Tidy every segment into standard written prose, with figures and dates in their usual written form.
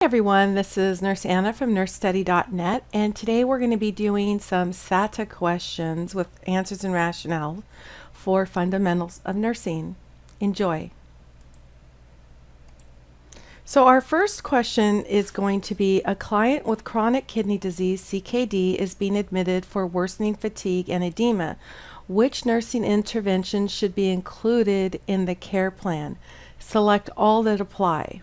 Hey everyone, this is Nurse Anna from nursestudy.net, and today we're going to be doing some SATA questions with answers and rationale for fundamentals of nursing. Enjoy. So our first question is going to be: a client with chronic kidney disease, CKD, is being admitted for worsening fatigue and edema. Which nursing intervention should be included in the care plan? Select all that apply.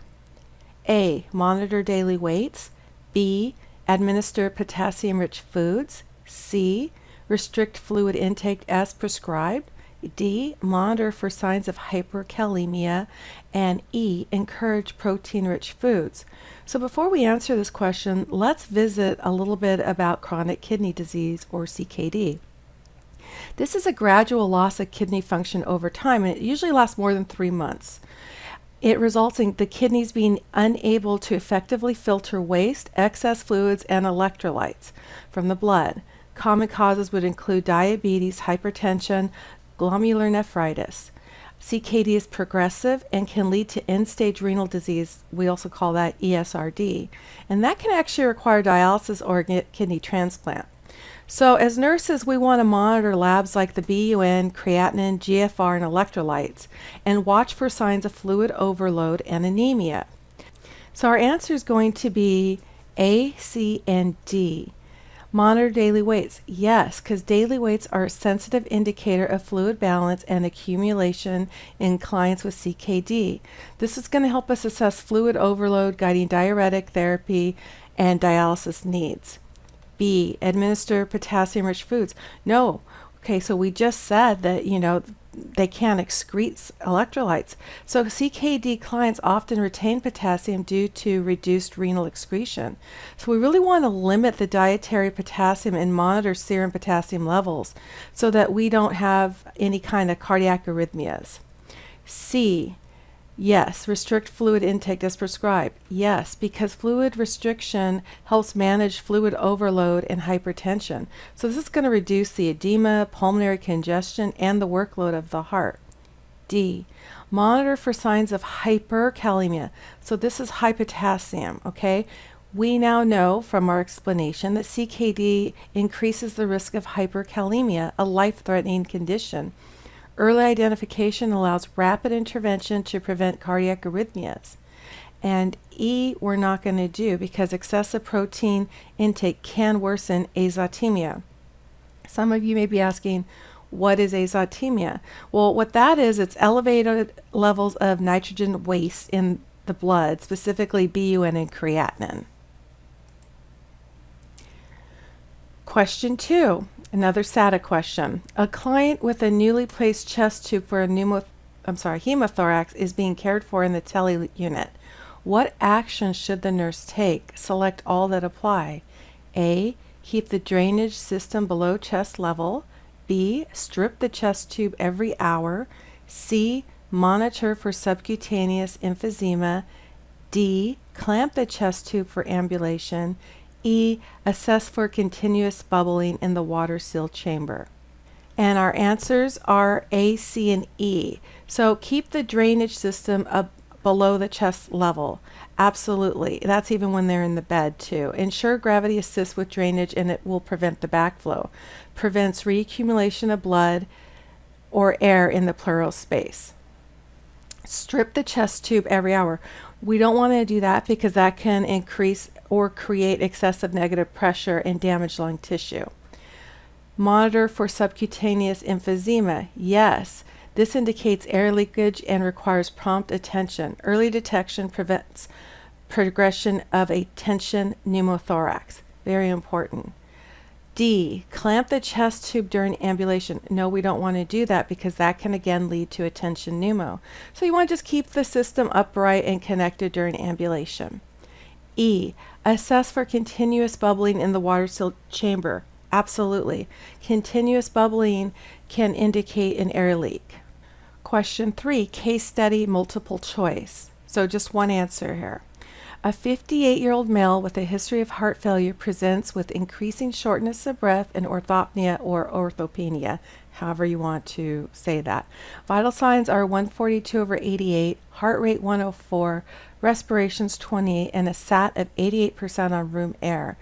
A. Monitor daily weights. B. Administer potassium-rich foods. C. Restrict fluid intake as prescribed. D. Monitor for signs of hyperkalemia. And E. Encourage protein-rich foods. So before we answer this question, let's visit a little bit about chronic kidney disease, or CKD. This is a gradual loss of kidney function over time, and it usually lasts more than 3 months. It results in the kidneys being unable to effectively filter waste, excess fluids, and electrolytes from the blood. Common causes would include diabetes, hypertension, glomerulonephritis. CKD is progressive and can lead to end-stage renal disease. We also call that ESRD. And that can actually require dialysis or kidney transplant. So as nurses, we want to monitor labs like the BUN, creatinine, GFR, and electrolytes, and watch for signs of fluid overload and anemia. So our answer is going to be A, C, and D. Monitor daily weights. Yes, because daily weights are a sensitive indicator of fluid balance and accumulation in clients with CKD. This is going to help us assess fluid overload, guiding diuretic therapy and dialysis needs. B. Administer potassium-rich foods. No. Okay, so we just said that, they can't excrete electrolytes. So CKD clients often retain potassium due to reduced renal excretion. So we really want to limit the dietary potassium and monitor serum potassium levels so that we don't have any kind of cardiac arrhythmias. C. Yes, restrict fluid intake as prescribed. Yes, because fluid restriction helps manage fluid overload and hypertension. So this is going to reduce the edema, pulmonary congestion, and the workload of the heart. D. Monitor for signs of hyperkalemia. So this is high potassium, okay? We now know from our explanation that CKD increases the risk of hyperkalemia, a life-threatening condition. Early identification allows rapid intervention to prevent cardiac arrhythmias. And E, we're not going to do because excessive protein intake can worsen azotemia. Some of you may be asking, what is azotemia? Well, what that is, it's elevated levels of nitrogen waste in the blood, specifically BUN and creatinine. Question 2. Another SATA question. A client with a newly placed chest tube for a hemothorax is being cared for in the tele unit. What action should the nurse take? Select all that apply. A. Keep the drainage system below chest level. B. Strip the chest tube every hour. C. Monitor for subcutaneous emphysema. D. Clamp the chest tube for ambulation. E. Assess for continuous bubbling in the water-sealed chamber. And our answers are A, C, and E. So keep the drainage system up below the chest level. Absolutely. That's even when they're in the bed too. Ensure gravity assists with drainage, and it will prevent the backflow. Prevents reaccumulation of blood or air in the pleural space. Strip the chest tube every hour. We don't want to do that because that can increase or create excessive negative pressure and damage lung tissue. Monitor for subcutaneous emphysema. Yes, this indicates air leakage and requires prompt attention. Early detection prevents progression of a tension pneumothorax. Very important. D. Clamp the chest tube during ambulation. No, we don't want to do that because that can again lead to a tension pneumo. So you want to just keep the system upright and connected during ambulation. E. Assess for continuous bubbling in the water-sealed chamber. Absolutely. Continuous bubbling can indicate an air leak. Question 3. Case study, multiple choice. So just one answer here. A 58-year-old male with a history of heart failure presents with increasing shortness of breath and orthopnea or orthopenia, however you want to say that. Vital signs are 142/88, heart rate 104, respirations 28, and a SAT of 88% on room air.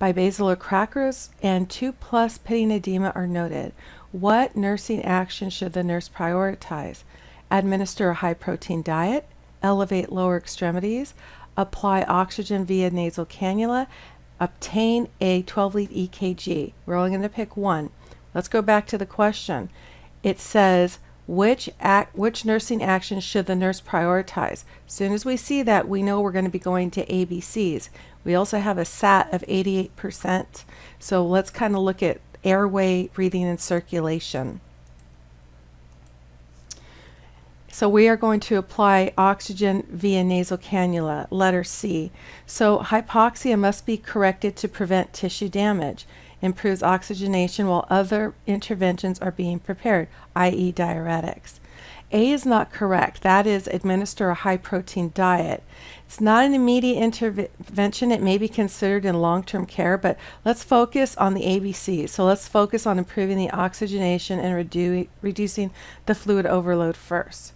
Bibasilar crackers and 2+ pitting edema are noted. What nursing action should the nurse prioritize? Administer a high-protein diet, elevate lower extremities, apply oxygen via nasal cannula, obtain a 12-lead EKG. We're only going to pick one. Let's go back to the question. It says, which nursing action should the nurse prioritize? As soon as we see that, we know we're going to be going to ABCs. We also have a SAT of 88%. So let's kind of look at airway, breathing, and circulation. So we are going to apply oxygen via nasal cannula, letter C. So hypoxia must be corrected to prevent tissue damage. Improves oxygenation while other interventions are being prepared, i.e. diuretics. A is not correct. That is, administer a high-protein diet. It's not an immediate intervention. It may be considered in long-term care, but let's focus on the ABCs. So let's focus on improving the oxygenation and reducing the fluid overload first.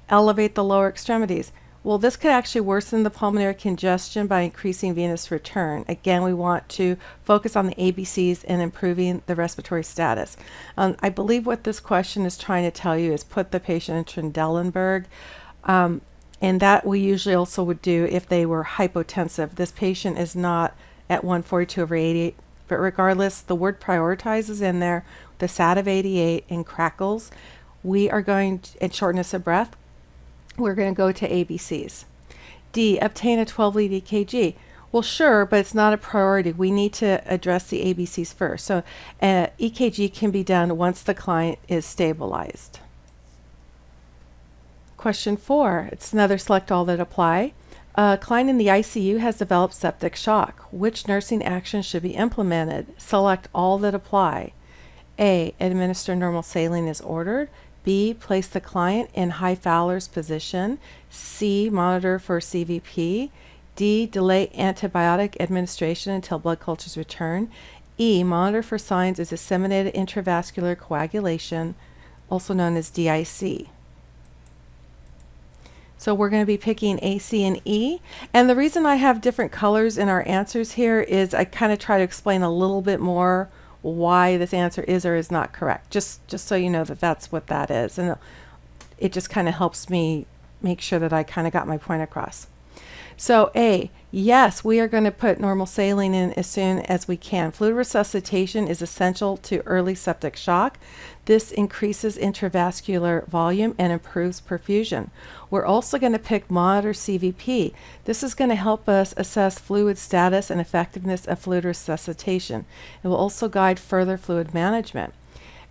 Elevate the lower extremities. Well, this could actually worsen the pulmonary congestion by increasing venous return. Again, we want to focus on the ABCs and improving the respiratory status. I believe what this question is trying to tell you is put the patient in Trendelenburg, and that we usually also would do if they were hypotensive. This patient is not at 142/88, but regardless, the word prioritize is in there, the SAT of 88 and crackles. We are going to, and shortness of breath, we're going to go to ABCs. D, obtain a 12-lead EKG. Well, sure, but it's not a priority. We need to address the ABCs first. So EKG can be done once the client is stabilized. Question 4, it's another select all that apply. A client in the ICU has developed septic shock. Which nursing action should be implemented? Select all that apply. A, administer normal saline as ordered. B, place the client in high Fowler's position. C, monitor for CVP. D, delay antibiotic administration until blood cultures return. E, monitor for signs of disseminated intravascular coagulation, also known as DIC. So we're going to be picking A, C, and E. And the reason I have different colors in our answers here is I kind of try to explain a little bit more why this answer is or is not correct, just so you know that that's what that is, and it just kind of helps me make sure that I kind of got my point across. So A, yes, we are going to put normal saline in as soon as we can. Fluid resuscitation is essential to early septic shock. This increases intravascular volume and improves perfusion. We're also going to pick monitor CVP. This is going to help us assess fluid status and effectiveness of fluid resuscitation. It will also guide further fluid management.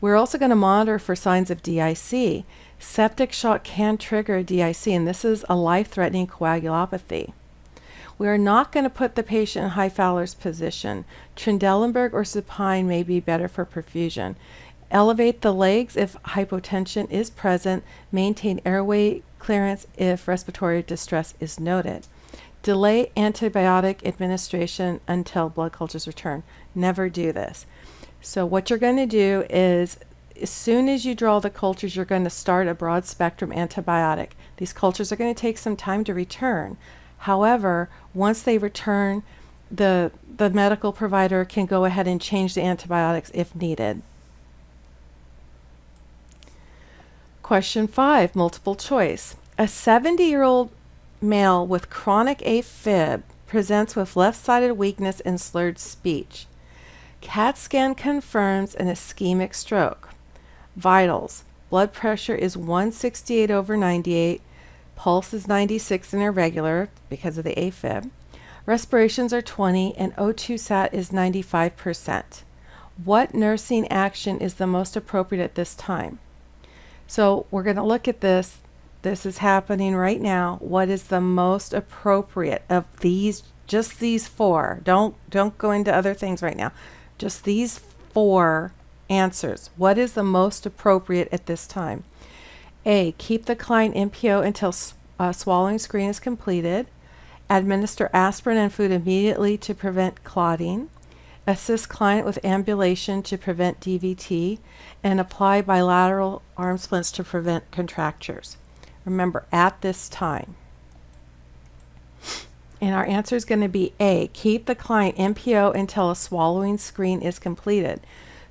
We're also going to monitor for signs of DIC. Septic shock can trigger a DIC, and this is a life-threatening coagulopathy. We are not going to put the patient in high Fowler's position. Trendelenburg or supine may be better for perfusion. Elevate the legs if hypotension is present. Maintain airway clearance if respiratory distress is noted. Delay antibiotic administration until blood cultures return. Never do this. So what you're going to do is, as soon as you draw the cultures, you're going to start a broad spectrum antibiotic. These cultures are going to take some time to return. However, once they return, the medical provider can go ahead and change the antibiotics if needed. Question 5, multiple choice. A 70-year-old male with chronic AFib presents with left-sided weakness and slurred speech. CAT scan confirms an ischemic stroke. Vitals. Blood pressure is 168/98. Pulse is 96 and irregular because of the AFib. Respirations are 20 and O2 sat is 95%. What nursing action is the most appropriate at this time? So we're going to look at this. This is happening right now. What is the most appropriate of these, just these 4? Don't go into other things right now. Just these 4 answers. What is the most appropriate at this time? A, keep the client NPO until swallowing screen is completed. Administer aspirin and food immediately to prevent clotting. Assist client with ambulation to prevent DVT. And apply bilateral arm splints to prevent contractures. Remember, at this time. And our answer is going to be A, keep the client NPO until a swallowing screen is completed.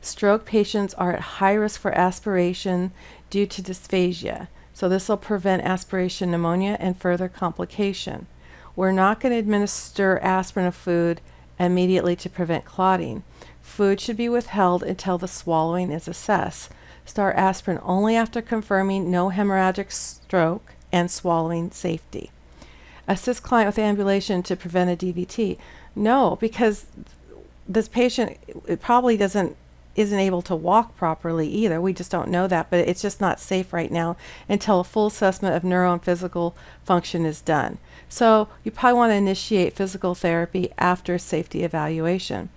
Stroke patients are at high risk for aspiration due to dysphagia. So this will prevent aspiration pneumonia and further complication. We're not going to administer aspirin of food immediately to prevent clotting. Food should be withheld until the swallowing is assessed. Start aspirin only after confirming no hemorrhagic stroke and swallowing safety. Assist client with ambulation to prevent a DVT. No, because this patient probably isn't able to walk properly either. We just don't know that, but it's just not safe right now until a full assessment of neuro and physical function is done. So you probably want to initiate physical therapy after safety evaluation.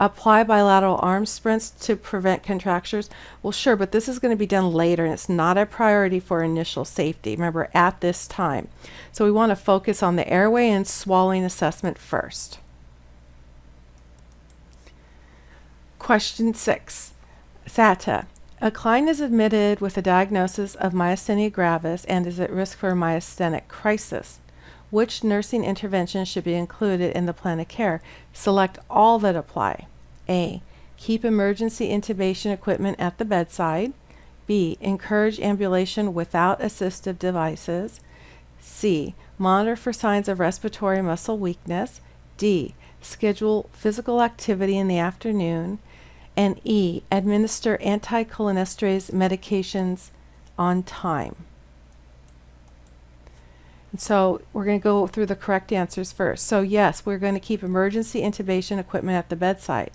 Apply bilateral arm sprints to prevent contractures. Well, sure, but this is going to be done later, and it's not a priority for initial safety. Remember, at this time. So we want to focus on the airway and swallowing assessment first. Question 6. SATA. A client is admitted with a diagnosis of myasthenia gravis and is at risk for a myasthenic crisis. Which nursing intervention should be included in the plan of care? Select all that apply. A. Keep emergency intubation equipment at the bedside. B. Encourage ambulation without assistive devices. C. Monitor for signs of respiratory muscle weakness. D. Schedule physical activity in the afternoon. And E. Administer anticholinesterase medications on time. And so we're going to go through the correct answers first. So yes, we're going to keep emergency intubation equipment at the bedside.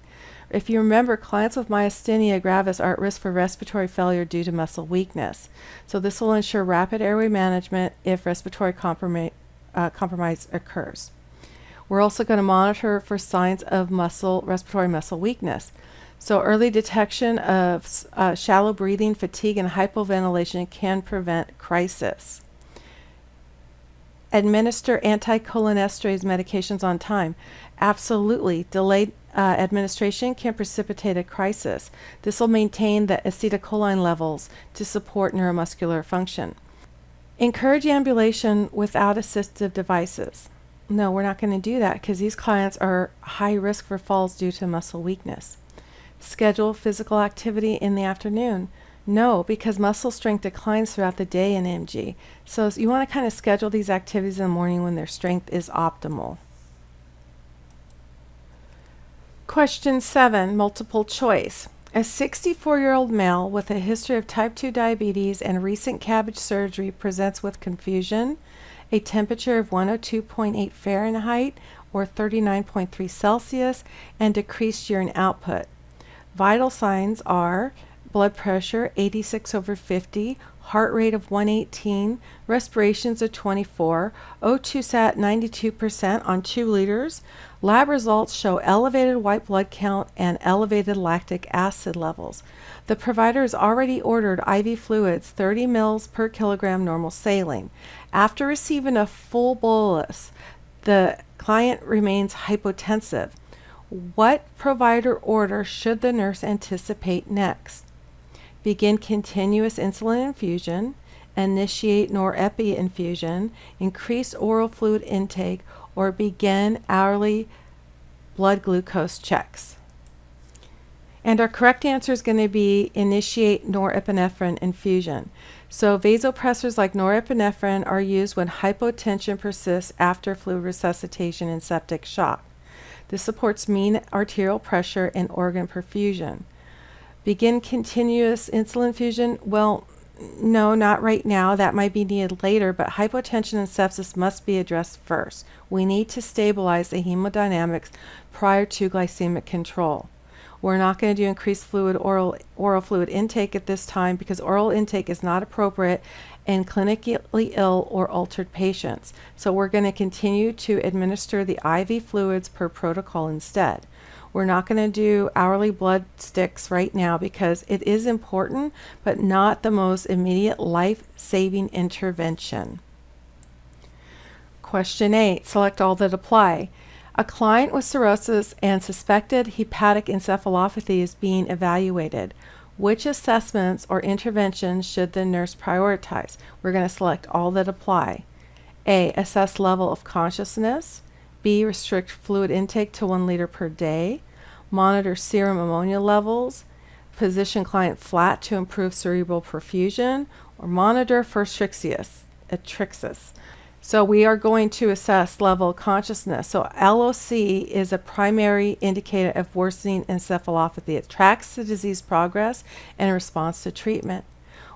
If you remember, clients with myasthenia gravis are at risk for respiratory failure due to muscle weakness. So this will ensure rapid airway management if respiratory compromise occurs. We're also going to monitor for signs of respiratory muscle weakness. So early detection of shallow breathing, fatigue, and hypoventilation can prevent crisis. Administer anticholinesterase medications on time. Absolutely. Delayed administration can precipitate a crisis. This will maintain the acetylcholine levels to support neuromuscular function. Encourage ambulation without assistive devices. No, we're not going to do that because these clients are high risk for falls due to muscle weakness. Schedule physical activity in the afternoon. No, because muscle strength declines throughout the day in MG. So you want to kind of schedule these activities in the morning when their strength is optimal. Question 7, multiple choice. A 64-year-old male with a history of type 2 diabetes and recent CABG surgery presents with confusion, a temperature of 102.8 Fahrenheit or 39.3 Celsius, and decreased urine output. Vital signs are blood pressure 86/50, heart rate of 118, respirations of 24, O2 sat 92% on 2 liters. Lab results show elevated white blood count and elevated lactic acid levels. The provider has already ordered IV fluids 30 mL per kilogram normal saline. After receiving a full bolus, the client remains hypotensive. What provider order should the nurse anticipate next? Begin continuous insulin infusion, initiate norepi infusion, increase oral fluid intake, or begin hourly blood glucose checks. And our correct answer is going to be initiate norepinephrine infusion. So vasopressors like norepinephrine are used when hypotension persists after fluid resuscitation and septic shock. This supports mean arterial pressure and organ perfusion. Begin continuous insulin infusion? Well, no, not right now. That might be needed later, but hypotension and sepsis must be addressed first. We need to stabilize the hemodynamics prior to glycemic control. We're not going to do increased oral fluid intake at this time because oral intake is not appropriate in clinically ill or altered patients. So we're going to continue to administer the IV fluids per protocol instead. We're not going to do hourly blood sticks right now because it is important, but not the most immediate life-saving intervention. Question 8, select all that apply. A client with cirrhosis and suspected hepatic encephalopathy is being evaluated. Which assessments or interventions should the nurse prioritize? We're going to select all that apply. A, assess level of consciousness. B, restrict fluid intake to 1 liter per day. Monitor serum ammonia levels. Position client flat to improve cerebral perfusion. Or monitor for atrixis. So we are going to assess level of consciousness. So LOC is a primary indicator of worsening encephalopathy. It tracks the disease progress and response to treatment.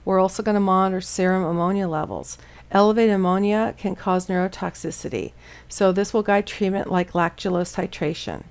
We're also going to monitor serum ammonia levels. Elevated ammonia can cause neurotoxicity, so this will guide treatment like lactulose titration.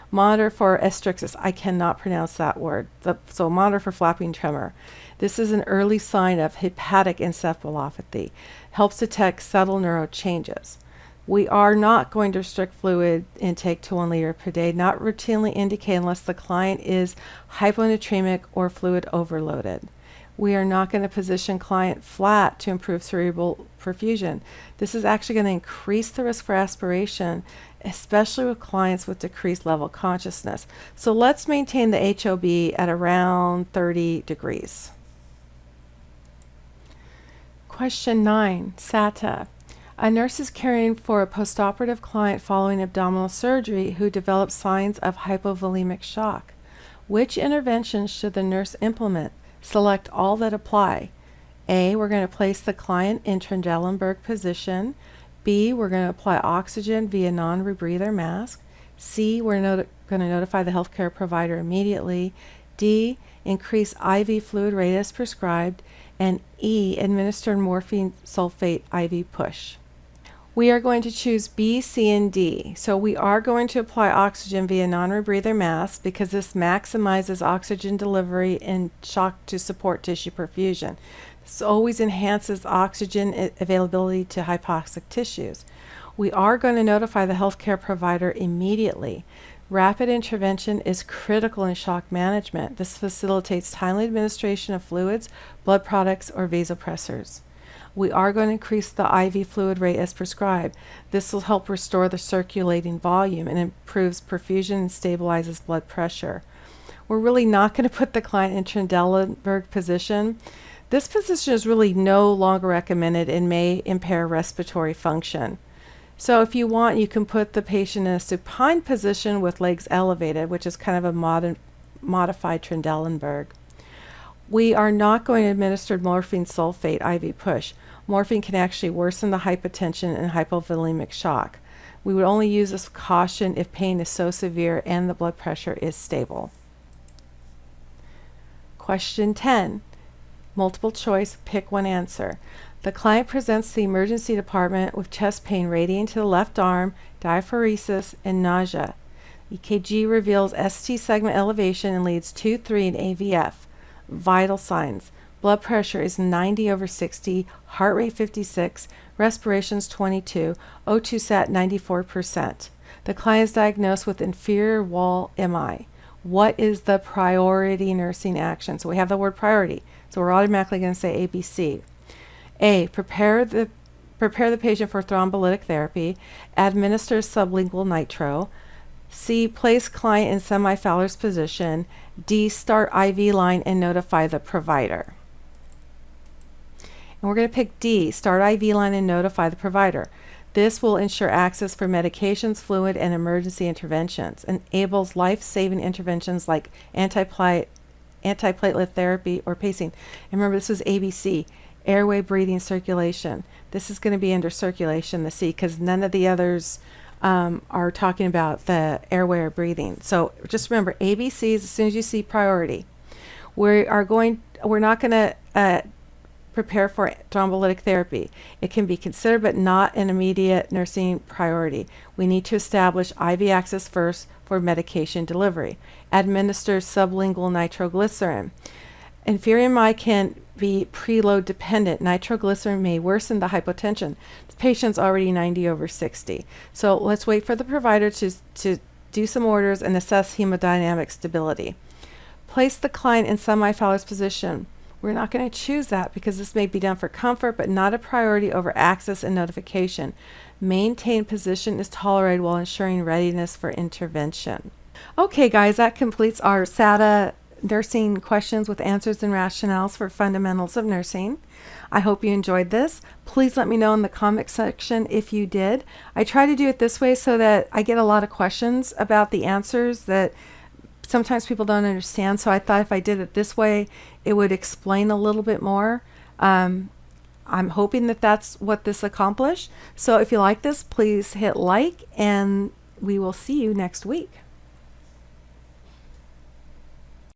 Monitor for atrixis. I cannot pronounce that word. So monitor for flapping tremor. This is an early sign of hepatic encephalopathy. Helps detect subtle neuro changes. We are not going to restrict fluid intake to 1 liter per day, not routinely indicated unless the client is hyponatremic or fluid overloaded. We are not going to position client flat to improve cerebral perfusion. This is actually going to increase the risk for aspiration, especially with clients with decreased level of consciousness. So let's maintain the HOB at around 30 degrees. Question 9, SATA. A nurse is caring for a postoperative client following abdominal surgery who develops signs of hypovolemic shock. Which interventions should the nurse implement? Select all that apply. A, we're going to place the client in Trendelenburg position. B, we're going to apply oxygen via non-rebreather mask. C, we're going to notify the healthcare provider immediately. D, increase IV fluid rate as prescribed. And E, administer morphine sulfate IV push. We are going to choose B, C, and D. So we are going to apply oxygen via non-rebreather mask because this maximizes oxygen delivery and shock to support tissue perfusion. This always enhances oxygen availability to hypoxic tissues. We are going to notify the healthcare provider immediately. Rapid intervention is critical in shock management. This facilitates timely administration of fluids, blood products, or vasopressors. We are going to increase the IV fluid rate as prescribed. This will help restore the circulating volume and improves perfusion and stabilizes blood pressure. We're really not going to put the client in Trendelenburg position. This position is really no longer recommended and may impair respiratory function. So if you want, you can put the patient in a supine position with legs elevated, which is kind of a modified Trendelenburg. We are not going to administer morphine sulfate IV push. Morphine can actually worsen the hypotension and hypovolemic shock. We would only use this with caution if pain is so severe and the blood pressure is stable. Question 10. Multiple choice, pick one answer. The client presents to the emergency department with chest pain radiating to the left arm, diaphoresis, and nausea. EKG reveals ST segment elevation and leads 2-3 in AVF. Vital signs. Blood pressure is 90/60, heart rate 56, respirations 22, O2 sat 94%. The client is diagnosed with inferior wall MI. What is the priority nursing action? So we have the word priority. So we're automatically going to say ABC. A, prepare the patient for thrombolytic therapy. Administer sublingual nitro. C, place client in semi-Fowler's position. D, start IV line and notify the provider. And we're going to pick D, start IV line and notify the provider. This will ensure access for medications, fluid, and emergency interventions. Enables life-saving interventions like antiplatelet therapy or pacing. And remember, this was ABC, airway, breathing, circulation. This is going to be under circulation, the C, because none of the others are talking about the airway or breathing. So just remember, ABCs as soon as you see priority. We're not going to prepare for thrombolytic therapy. It can be considered but not an immediate nursing priority. We need to establish IV access first for medication delivery. Administer sublingual nitroglycerin. Inferior MI can be preload dependent. Nitroglycerin may worsen the hypotension. The patient's already 90/60. So let's wait for the provider to do some orders and assess hemodynamic stability. Place the client in semi-Fowler's position. We're not going to choose that because this may be done for comfort but not a priority over access and notification. Maintained position is tolerated while ensuring readiness for intervention. Okay guys, that completes our SATA nursing questions with answers and rationales for fundamentals of nursing. I hope you enjoyed this. Please let me know in the comment section if you did. I try to do it this way so that I get a lot of questions about the answers that sometimes people don't understand. So I thought if I did it this way, it would explain a little bit more. I'm hoping that that's what this accomplished. So if you like this, please hit like, and we will see you next week.